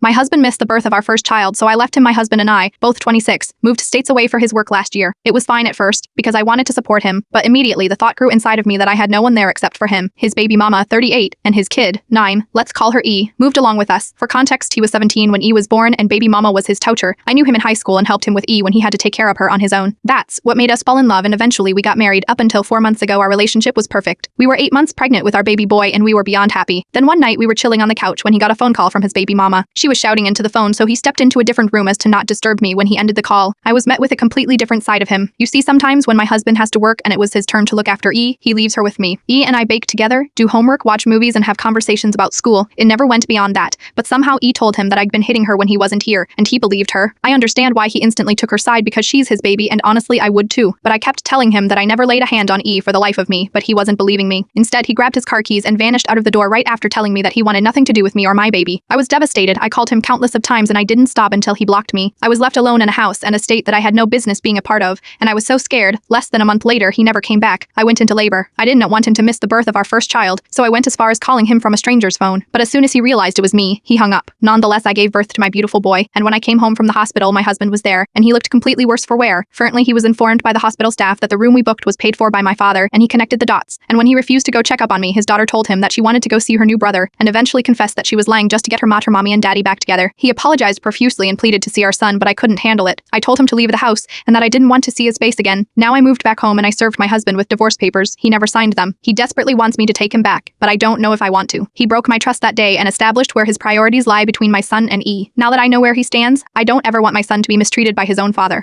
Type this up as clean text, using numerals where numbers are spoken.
My husband missed the birth of our first child, so I left him. My husband and I, both 26, moved states away for his work last year. It was fine at first, because I wanted to support him, but immediately the thought grew inside of me that I had no one there except for him. His baby mama, 38, and his kid, 9, let's call her E, moved along with us. For context, he was 17 when E was born, and baby mama was his toucher. I knew him in high school and helped him with E when he had to take care of her on his own. That's what made us fall in love, and eventually we got married. Up until 4 months ago, our relationship was perfect. We were 8 months pregnant with our baby boy, and we were beyond happy. Then one night we were chilling on the couch when he got a phone call from his baby mama. She was shouting into the phone, so he stepped into a different room as to not disturb me. When he ended the call, I was met with a completely different side of him. You see, sometimes when my husband has to work and it was his turn to look after E, he leaves her with me. E and I bake together, do homework, watch movies, and have conversations about school. It never went beyond that, but somehow E told him that I'd been hitting her when he wasn't here, and he believed her. I understand why he instantly took her side, because she's his baby, and honestly I would too. But I kept telling him that I never laid a hand on E for the life of me, but he wasn't believing me. Instead, he grabbed his car keys and vanished out of the door right after telling me that he wanted nothing to do with me or my baby. I was devastated. I called him countless of times and I didn't stop until he blocked me. I was left alone in a house and a state that I had no business being a part of, and I was so scared. Less than a month later, he never came back. I went into labor. I didn't want him to miss the birth of our first child, so I went as far as calling him from a stranger's phone. But as soon as he realized it was me, he hung up. Nonetheless, I gave birth to my beautiful boy, and when I came home from the hospital, my husband was there, and he looked completely worse for wear. Currently, he was informed by the hospital staff that the room we booked was paid for by my father, and he connected the dots. And when he refused to go check up on me, his daughter told him that she wanted to go see her new brother, and eventually confessed that she was lying just to get her mommy and daddy back together. He apologized profusely and pleaded to see our son, but I couldn't handle it. I told him to leave the house, and that I didn't want to see his face again. Now I moved back home and I served my husband with divorce papers. He never signed them. He desperately wants me to take him back, but I don't know if I want to. He broke my trust that day and established where his priorities lie between my son and E. Now that I know where he stands, I don't ever want my son to be mistreated by his own father.